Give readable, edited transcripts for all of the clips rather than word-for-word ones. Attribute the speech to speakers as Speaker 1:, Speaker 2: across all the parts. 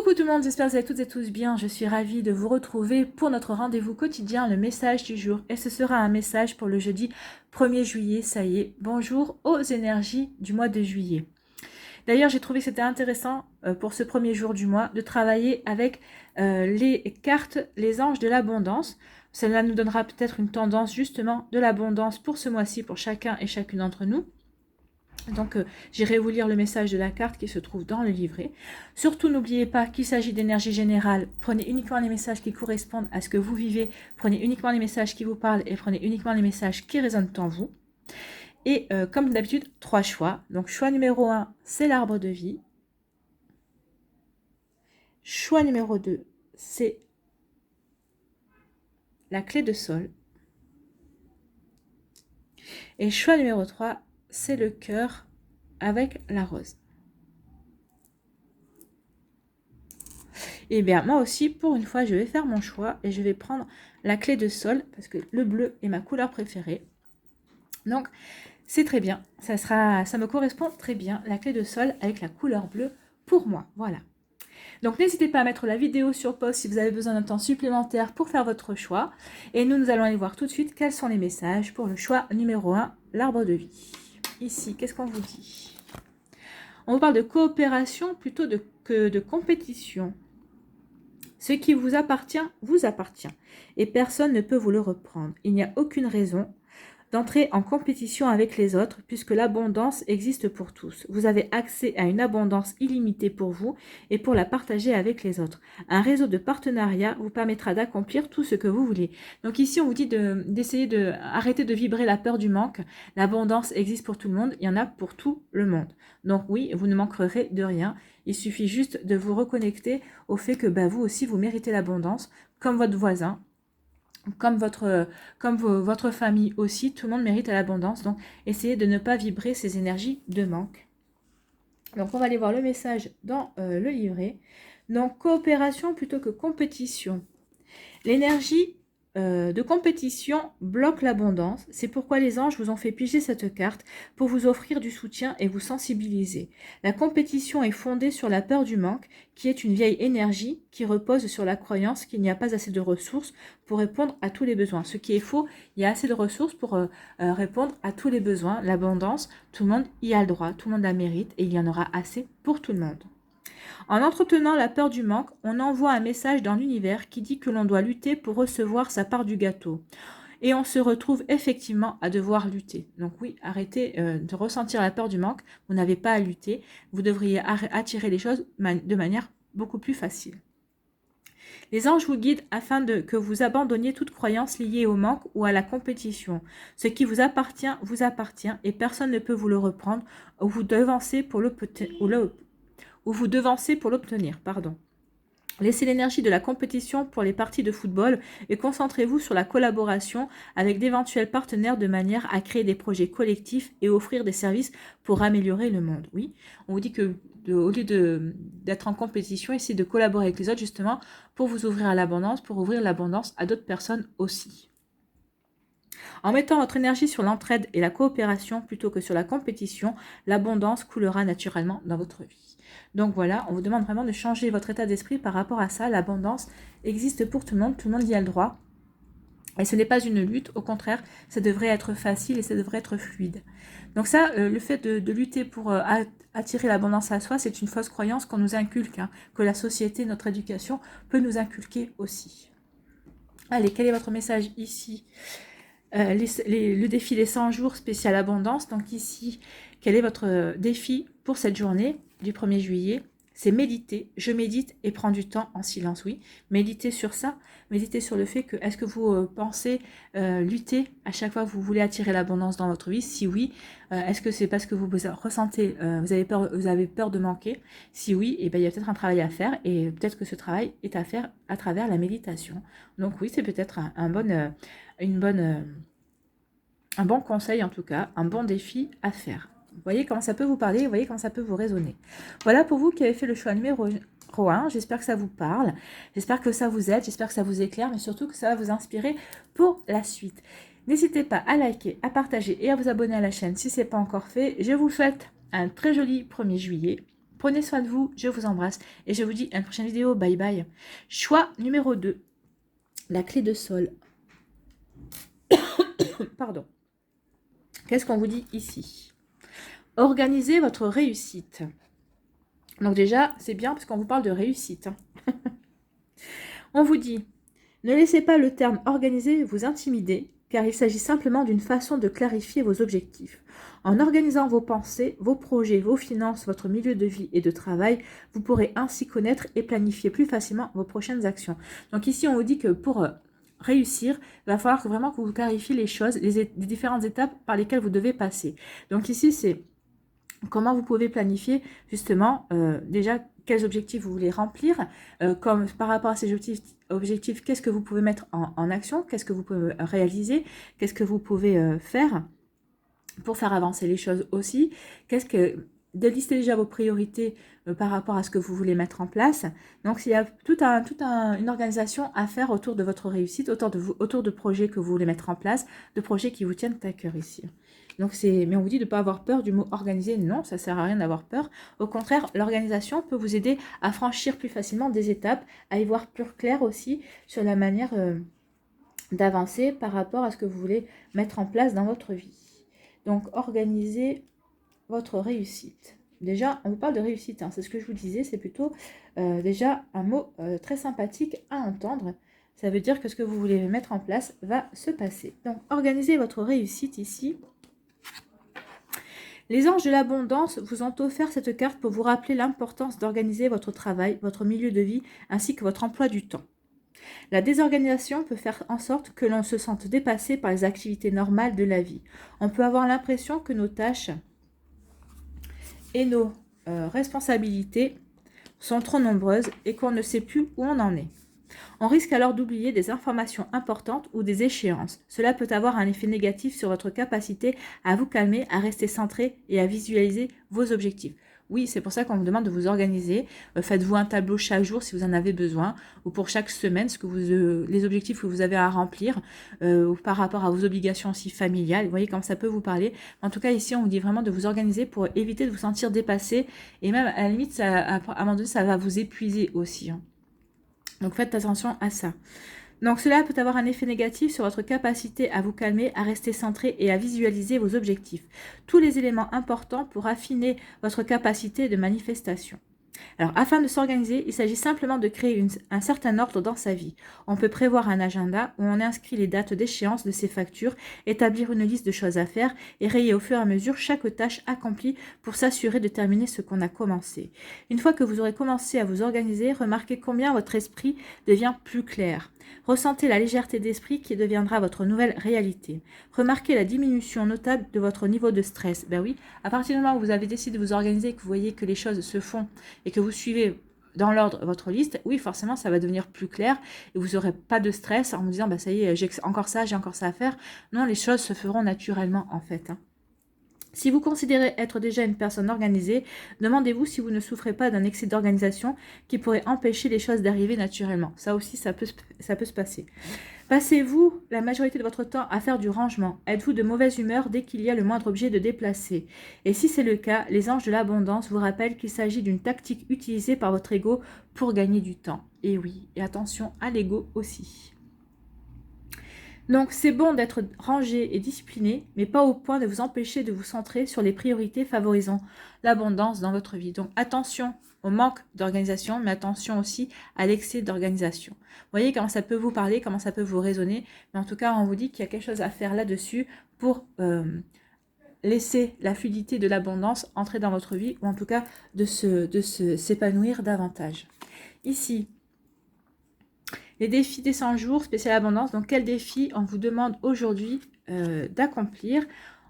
Speaker 1: Coucou tout le monde, j'espère que vous allez toutes et tous bien. Je suis ravie de vous retrouver pour notre rendez-vous quotidien, le message du jour. Et ce sera un message pour le jeudi 1er juillet, ça y est. Bonjour aux énergies du mois de juillet. D'ailleurs, j'ai trouvé que c'était intéressant pour ce premier jour du mois de travailler avec les cartes, les anges de l'abondance. Cela nous donnera peut-être une tendance justement de l'abondance pour ce mois-ci, pour chacun et chacune d'entre nous. Donc, j'irai vous lire le message de la carte qui se trouve dans le livret. Surtout, n'oubliez pas qu'il s'agit d'énergie générale. Prenez uniquement les messages qui correspondent à ce que vous vivez. Prenez uniquement les messages qui vous parlent et prenez uniquement les messages qui résonnent en vous. Et comme d'habitude, 3 choix. Donc, choix numéro 1, c'est l'arbre de vie. Choix numéro 2, c'est la clé de sol. Et choix numéro 3, c'est le cœur avec la rose. Et bien moi aussi, pour une fois, je vais faire mon choix et je vais prendre la clé de sol parce que le bleu est ma couleur préférée. Donc c'est très bien, ça me correspond très bien, la clé de sol avec la couleur bleue pour moi. Voilà. Donc n'hésitez pas à mettre la vidéo sur pause si vous avez besoin d'un temps supplémentaire pour faire votre choix. Et nous allons aller voir tout de suite quels sont les messages pour le choix numéro 1, l'arbre de vie. Ici, qu'est-ce qu'on vous dit? On vous parle de coopération plutôt que de compétition. Ce qui vous appartient, et personne ne peut vous le reprendre. Il n'y a aucune raison d'entrer en compétition avec les autres, puisque l'abondance existe pour tous. Vous avez accès à une abondance illimitée pour vous et pour la partager avec les autres. Un réseau de partenariat vous permettra d'accomplir tout ce que vous voulez. Donc ici, on vous dit d'essayer d'arrêter de vibrer la peur du manque. L'abondance existe pour tout le monde, il y en a pour tout le monde. Donc oui, vous ne manquerez de rien. Il suffit juste de vous reconnecter au fait que vous aussi, vous méritez l'abondance, comme votre voisin, comme votre famille aussi, tout le monde mérite l'abondance. Donc, essayez de ne pas vibrer ces énergies de manque. Donc, on va aller voir le message dans le livret. Donc, coopération plutôt que compétition. L'énergie de compétition bloque l'abondance. C'est pourquoi les anges vous ont fait piger cette carte pour vous offrir du soutien et vous sensibiliser. La compétition est fondée sur la peur du manque, qui est une vieille énergie qui repose sur la croyance qu'il n'y a pas assez de ressources pour répondre à tous les besoins. Ce qui est faux, il y a assez de ressources pour répondre à tous les besoins. L'abondance, tout le monde y a le droit, tout le monde la mérite et il y en aura assez pour tout le monde. En entretenant la peur du manque, on envoie un message dans l'univers qui dit que l'on doit lutter pour recevoir sa part du gâteau. Et on se retrouve effectivement à devoir lutter. Donc oui, arrêtez de ressentir la peur du manque. Vous n'avez pas à lutter. Vous devriez attirer les choses de manière beaucoup plus facile. Les anges vous guident afin que vous abandonniez toute croyance liée au manque ou à la compétition. Ce qui vous appartient et personne ne peut vous le reprendre ou vous devancer pour l'obtenir. Laissez l'énergie de la compétition pour les parties de football et concentrez-vous sur la collaboration avec d'éventuels partenaires de manière à créer des projets collectifs et offrir des services pour améliorer le monde. Oui, on vous dit que au lieu d'être en compétition, essayez de collaborer avec les autres justement pour vous ouvrir à l'abondance, pour ouvrir l'abondance à d'autres personnes aussi. En mettant votre énergie sur l'entraide et la coopération plutôt que sur la compétition, l'abondance coulera naturellement dans votre vie. Donc voilà, on vous demande vraiment de changer votre état d'esprit par rapport à ça. L'abondance existe pour tout le monde y a le droit. Et ce n'est pas une lutte, au contraire, ça devrait être facile et ça devrait être fluide. Donc ça, le fait de lutter pour attirer l'abondance à soi, c'est une fausse croyance qu'on nous inculque, que la société, notre éducation peut nous inculquer aussi. Allez, quel est votre message ici ? Le défi des 100 jours spécial abondance. Donc ici, quel est votre défi pour cette journée du 1er juillet? C'est méditer. Je médite et prends du temps en silence. Oui, méditez sur ça. Méditez sur le fait que, est-ce que vous pensez lutter à chaque fois que vous voulez attirer l'abondance dans votre vie? Si oui, est-ce que c'est parce que vous ressentez, vous avez peur de manquer? Si oui, il y a peut-être un travail à faire et peut-être que ce travail est à faire à travers la méditation. Donc oui, c'est peut-être un bon conseil en tout cas, un bon défi à faire. Vous voyez comment ça peut vous parler, vous voyez comment ça peut vous résonner. Voilà pour vous qui avez fait le choix numéro 1, j'espère que ça vous parle, j'espère que ça vous aide, j'espère que ça vous éclaire, mais surtout que ça va vous inspirer pour la suite. N'hésitez pas à liker, à partager et à vous abonner à la chaîne si ce n'est pas encore fait. Je vous souhaite un très joli 1er juillet. Prenez soin de vous, je vous embrasse et je vous dis à une prochaine vidéo. Bye bye. Choix numéro 2, la clé de sol. Pardon. Qu'est-ce qu'on vous dit ici? Organisez votre réussite. Donc déjà, c'est bien parce qu'on vous parle de réussite. On vous dit, ne laissez pas le terme organiser vous intimider, car il s'agit simplement d'une façon de clarifier vos objectifs. En organisant vos pensées, vos projets, vos finances, votre milieu de vie et de travail, vous pourrez ainsi connaître et planifier plus facilement vos prochaines actions. Donc ici, on vous dit que pour réussir, il va falloir vraiment que vous clarifiez les choses, les différentes étapes par lesquelles vous devez passer. Donc ici, c'est comment vous pouvez planifier justement déjà quels objectifs vous voulez remplir, comme par rapport à ces objectifs, qu'est-ce que vous pouvez mettre en action, qu'est-ce que vous pouvez réaliser, qu'est-ce que vous pouvez faire pour faire avancer les choses aussi, de lister déjà vos priorités par rapport à ce que vous voulez mettre en place. Donc, il y a une organisation à faire autour de votre réussite, autour de projets que vous voulez mettre en place, de projets qui vous tiennent à cœur ici. Donc mais on vous dit de ne pas avoir peur du mot organiser. Non, ça ne sert à rien d'avoir peur. Au contraire, l'organisation peut vous aider à franchir plus facilement des étapes, à y voir plus clair aussi sur la manière d'avancer par rapport à ce que vous voulez mettre en place dans votre vie. Donc, organisez votre réussite. Déjà, on vous parle de réussite, hein, c'est ce que je vous disais, c'est plutôt déjà un mot très sympathique à entendre. Ça veut dire que ce que vous voulez mettre en place va se passer. Donc, organisez votre réussite ici. Les anges de l'abondance vous ont offert cette carte pour vous rappeler l'importance d'organiser votre travail, votre milieu de vie, ainsi que votre emploi du temps. La désorganisation peut faire en sorte que l'on se sente dépassé par les activités normales de la vie. On peut avoir l'impression que nos tâches et nos responsabilités sont trop nombreuses et qu'on ne sait plus où on en est. On risque alors d'oublier des informations importantes ou des échéances. Cela peut avoir un effet négatif sur votre capacité à vous calmer, à rester centré et à visualiser vos objectifs. Oui, c'est pour ça qu'on vous demande de vous organiser. Faites-vous un tableau chaque jour si vous en avez besoin, ou pour chaque semaine, les objectifs que vous avez à remplir, ou par rapport à vos obligations aussi familiales. Vous voyez comme ça peut vous parler. En tout cas, ici, on vous dit vraiment de vous organiser pour éviter de vous sentir dépassé. Et même, à la limite, à un moment donné, ça va vous épuiser aussi. Hein. Donc, faites attention à ça. Donc, cela peut avoir un effet négatif sur votre capacité à vous calmer, à rester centré et à visualiser vos objectifs. Tous les éléments importants pour affiner votre capacité de manifestation. Alors, afin de s'organiser, il s'agit simplement de créer un certain ordre dans sa vie. On peut prévoir un agenda où on inscrit les dates d'échéance de ses factures, établir une liste de choses à faire et rayer au fur et à mesure chaque tâche accomplie pour s'assurer de terminer ce qu'on a commencé. Une fois que vous aurez commencé à vous organiser, remarquez combien votre esprit devient plus clair. Ressentez la légèreté d'esprit qui deviendra votre nouvelle réalité. Remarquez la diminution notable de votre niveau de stress. Ben oui, à partir du moment où vous avez décidé de vous organiser et que vous voyez que les choses se font et que vous suivez dans l'ordre votre liste, oui, forcément, ça va devenir plus clair et vous n'aurez pas de stress en vous disant, bah, ça y est, j'ai encore ça à faire. Non, les choses se feront naturellement, en fait. Hein. Si vous considérez être déjà une personne organisée, demandez-vous si vous ne souffrez pas d'un excès d'organisation qui pourrait empêcher les choses d'arriver naturellement. Ça aussi, ça peut se passer. Passez-vous la majorité de votre temps à faire du rangement? Êtes-vous de mauvaise humeur dès qu'il y a le moindre objet de déplacer? Et si c'est le cas, les anges de l'abondance vous rappellent qu'il s'agit d'une tactique utilisée par votre ego pour gagner du temps. Et oui, et attention à l'ego aussi. Donc, c'est bon d'être rangé et discipliné, mais pas au point de vous empêcher de vous centrer sur les priorités favorisant l'abondance dans votre vie. Donc, attention au manque d'organisation, mais attention aussi à l'excès d'organisation. Vous voyez comment ça peut vous parler, comment ça peut vous résonner, mais en tout cas, on vous dit qu'il y a quelque chose à faire là-dessus pour laisser la fluidité de l'abondance entrer dans votre vie, ou en tout cas de s'épanouir davantage. Ici, les défis des 100 jours, spécial abondance. Donc, quel défi on vous demande aujourd'hui d'accomplir?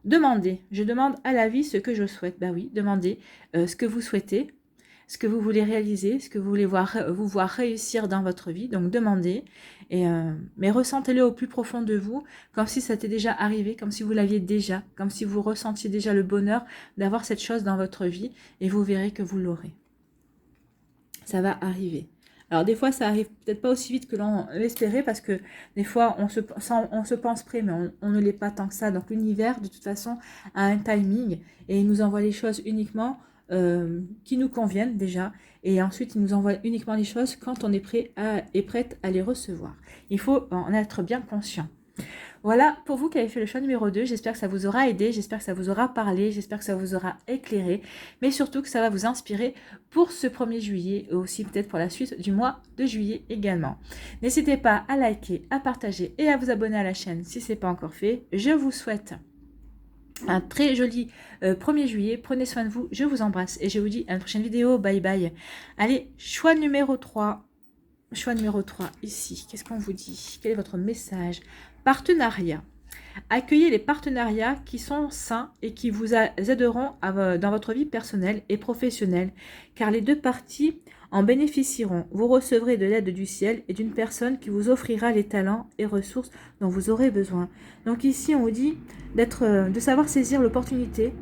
Speaker 1: Demandez. Je demande à la vie ce que je souhaite. Bah oui, demandez ce que vous souhaitez, ce que vous voulez réaliser, ce que vous voulez voir réussir dans votre vie. Donc, demandez. Mais ressentez-le au plus profond de vous, comme si ça était déjà arrivé, comme si vous l'aviez déjà, comme si vous ressentiez déjà le bonheur d'avoir cette chose dans votre vie. Et vous verrez que vous l'aurez. Ça va arriver. Alors, des fois, ça arrive peut-être pas aussi vite que l'on l'espérait parce que des fois, on se pense prêt, mais on ne l'est pas tant que ça. Donc, l'univers, de toute façon, a un timing et il nous envoie les choses uniquement qui nous conviennent déjà. Et ensuite, il nous envoie uniquement les choses quand on est prêt et prête à les recevoir. Il faut en être bien conscient. Voilà, pour vous qui avez fait le choix numéro 2, j'espère que ça vous aura aidé, j'espère que ça vous aura parlé, j'espère que ça vous aura éclairé, mais surtout que ça va vous inspirer pour ce 1er juillet, et aussi peut-être pour la suite du mois de juillet également. N'hésitez pas à liker, à partager et à vous abonner à la chaîne si ce n'est pas encore fait. Je vous souhaite un très joli 1er juillet, prenez soin de vous, je vous embrasse et je vous dis à une prochaine vidéo, bye bye. Allez, choix numéro 3. Choix numéro 3, ici, qu'est-ce qu'on vous dit? Quel est votre message? Partenariat. Accueillez les partenariats qui sont sains et qui vous aideront dans votre vie personnelle et professionnelle, car les deux parties en bénéficieront. Vous recevrez de l'aide du ciel et d'une personne qui vous offrira les talents et ressources dont vous aurez besoin. Donc ici, on vous dit de savoir saisir l'opportunité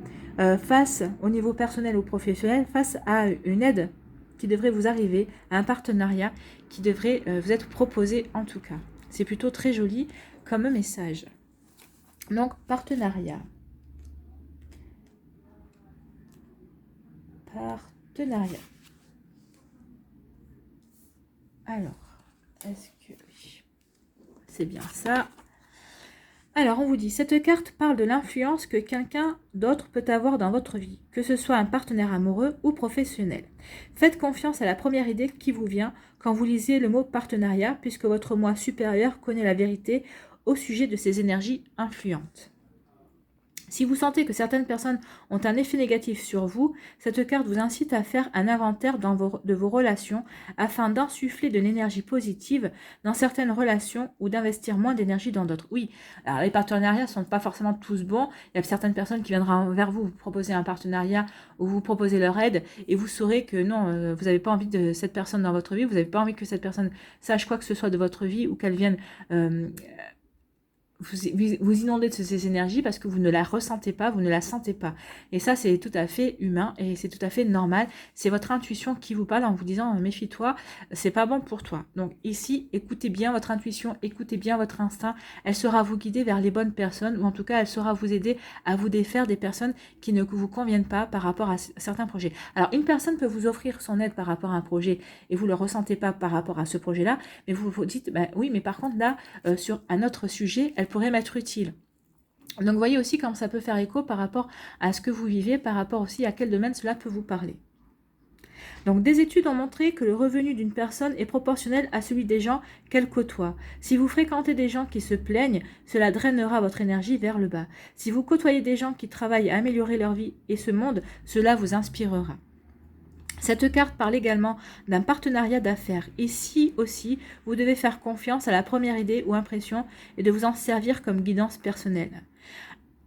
Speaker 1: face au niveau personnel ou professionnel, face à une aide qui devrait vous arriver, à un partenariat qui devrait vous être proposé en tout cas. C'est plutôt très joli comme message. Donc, partenariat. Partenariat. Alors, est-ce que... oui, c'est bien ça. Alors, on vous dit, cette carte parle de l'influence que quelqu'un d'autre peut avoir dans votre vie, que ce soit un partenaire amoureux ou professionnel. Faites confiance à la première idée qui vous vient quand vous lisez le mot partenariat, puisque votre moi supérieur connaît la vérité au sujet de ces énergies influentes. Si vous sentez que certaines personnes ont un effet négatif sur vous, cette carte vous incite à faire un inventaire de vos relations afin d'insuffler de l'énergie positive dans certaines relations ou d'investir moins d'énergie dans d'autres. Oui, alors les partenariats ne sont pas forcément tous bons. Il y a certaines personnes qui viendront vers vous proposer un partenariat ou vous proposer leur aide et vous saurez que non, vous n'avez pas envie de cette personne dans votre vie, vous n'avez pas envie que cette personne sache quoi que ce soit de votre vie ou qu'elle vienne... vous inondez de ces énergies parce que vous ne la ressentez pas, vous ne la sentez pas. Et ça, c'est tout à fait humain et c'est tout à fait normal. C'est votre intuition qui vous parle en vous disant « méfie-toi, c'est pas bon pour toi ». Donc ici, écoutez bien votre intuition, écoutez bien votre instinct. Elle saura vous guider vers les bonnes personnes ou en tout cas, elle saura vous aider à vous défaire des personnes qui ne vous conviennent pas par rapport à certains projets. Alors, une personne peut vous offrir son aide par rapport à un projet et vous ne le ressentez pas par rapport à ce projet-là, mais vous vous dites « oui, mais par contre là, sur un autre sujet, elle pourrait m'être utile ». Donc, vous voyez aussi comment ça peut faire écho par rapport à ce que vous vivez, par rapport aussi à quel domaine cela peut vous parler. Donc, des études ont montré que le revenu d'une personne est proportionnel à celui des gens qu'elle côtoie. Si vous fréquentez des gens qui se plaignent, cela drainera votre énergie vers le bas. Si vous côtoyez des gens qui travaillent à améliorer leur vie et ce monde, cela vous inspirera. Cette carte parle également d'un partenariat d'affaires. Ici aussi, vous devez faire confiance à la première idée ou impression et de vous en servir comme guidance personnelle.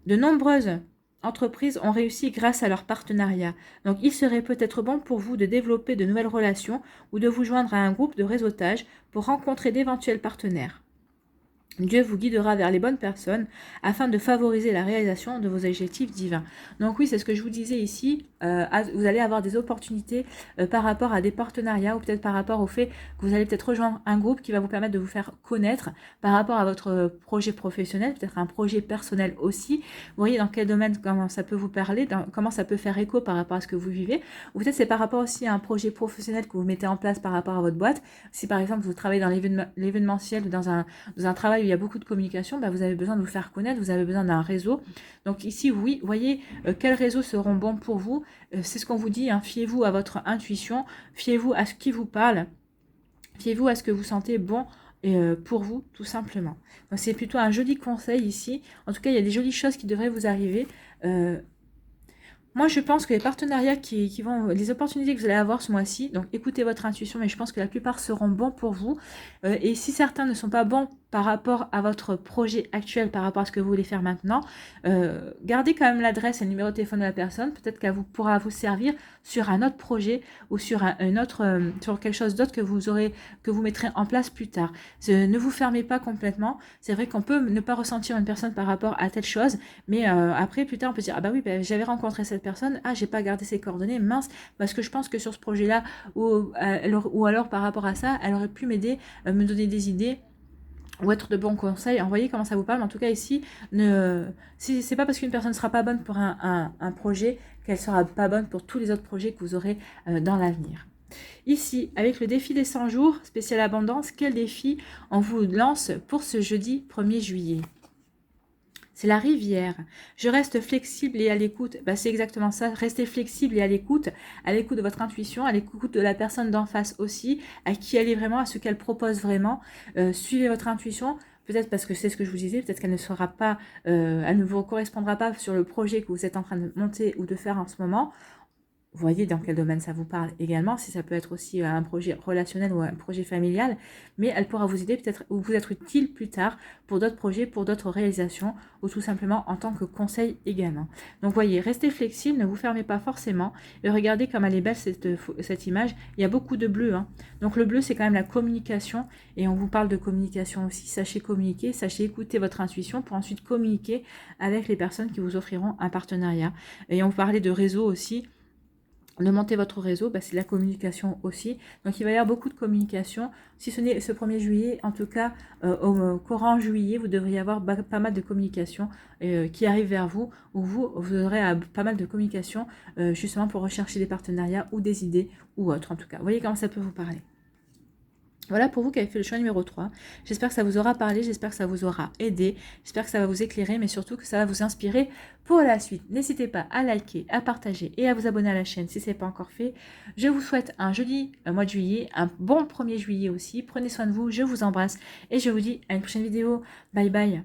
Speaker 1: De nombreuses entreprises ont réussi grâce à leur partenariat. Donc, il serait peut-être bon pour vous de développer de nouvelles relations ou de vous joindre à un groupe de réseautage pour rencontrer d'éventuels partenaires. Dieu vous guidera vers les bonnes personnes afin de favoriser la réalisation de vos objectifs divins. Donc oui, c'est ce que je vous disais ici, vous allez avoir des opportunités par rapport à des partenariats ou peut-être par rapport au fait que vous allez peut-être rejoindre un groupe qui va vous permettre de vous faire connaître par rapport à votre projet professionnel, peut-être un projet personnel aussi. Vous voyez dans quel domaine, comment ça peut vous parler, comment ça peut faire écho par rapport à ce que vous vivez. Ou peut-être c'est par rapport aussi à un projet professionnel que vous mettez en place par rapport à votre boîte. Si par exemple vous travaillez dans l'événementiel ou dans un travail où il y a beaucoup de communication, vous avez besoin de vous faire connaître, vous avez besoin d'un réseau. Donc ici, oui, voyez quels réseaux seront bons pour vous. C'est ce qu'on vous dit, hein, fiez-vous à votre intuition, fiez-vous à ce qui vous parle, fiez-vous à ce que vous sentez bon pour vous, tout simplement. Donc c'est plutôt un joli conseil ici. En tout cas, il y a des jolies choses qui devraient vous arriver. Moi, je pense que les partenariats les opportunités que vous allez avoir ce mois-ci, donc écoutez votre intuition, mais je pense que la plupart seront bons pour vous. Et si certains ne sont pas bons par rapport à votre projet actuel, par rapport à ce que vous voulez faire maintenant, gardez quand même l'adresse et le numéro de téléphone de la personne. Peut-être qu'elle pourra vous servir sur un autre projet ou sur sur quelque chose d'autre que vous mettrez en place plus tard. Ne vous fermez pas complètement. C'est vrai qu'on peut ne pas ressentir une personne par rapport à telle chose, mais après, plus tard, on peut dire, ah bah oui, j'avais rencontré cette personne, ah, j'ai pas gardé ses coordonnées, mince, parce que je pense que sur ce projet-là, ou alors par rapport à ça, elle aurait pu m'aider, me donner des idées, ou être de bons conseils. Envoyez comment ça vous parle. Mais en tout cas, ici, si c'est pas parce qu'une personne ne sera pas bonne pour un projet qu'elle sera pas bonne pour tous les autres projets que vous aurez dans l'avenir. Ici, avec le défi des 100 jours, spécial abondance, quel défi on vous lance pour ce jeudi 1er juillet? C'est la rivière. Je reste flexible et à l'écoute. Bah, c'est exactement ça. Restez flexible et à l'écoute de votre intuition, à l'écoute de la personne d'en face aussi, à qui elle est vraiment, à ce qu'elle propose vraiment. Suivez votre intuition. Peut-être parce que c'est ce que je vous disais, peut-être qu'elle ne sera pas, elle ne vous correspondra pas sur le projet que vous êtes en train de monter ou de faire en ce moment. Voyez dans quel domaine ça vous parle également, si ça peut être aussi un projet relationnel ou un projet familial, mais elle pourra vous aider peut-être ou vous être utile plus tard pour d'autres projets, pour d'autres réalisations ou tout simplement en tant que conseil également. Donc voyez, restez flexible, ne vous fermez pas forcément et regardez comme elle est belle cette image. Il y a beaucoup de bleu, hein. Donc le bleu c'est quand même la communication et on vous parle de communication aussi. Sachez communiquer, sachez écouter votre intuition pour ensuite communiquer avec les personnes qui vous offriront un partenariat. Et on parlait de réseau aussi. De monter votre réseau, bah, c'est de la communication aussi. Donc il va y avoir beaucoup de communication. Si ce n'est ce 1er juillet, en tout cas au courant juillet, vous devriez avoir pas mal de communication qui arrive vers vous, où vous aurez pas mal de communication justement pour rechercher des partenariats ou des idées ou autres en tout cas. Vous voyez comment ça peut vous parler. Voilà pour vous qui avez fait le choix numéro 3. J'espère que ça vous aura parlé, j'espère que ça vous aura aidé, j'espère que ça va vous éclairer, mais surtout que ça va vous inspirer pour la suite. N'hésitez pas à liker, à partager et à vous abonner à la chaîne si ce n'est pas encore fait. Je vous souhaite un joli mois de juillet, un bon 1er juillet aussi. Prenez soin de vous, je vous embrasse et je vous dis à une prochaine vidéo. Bye bye.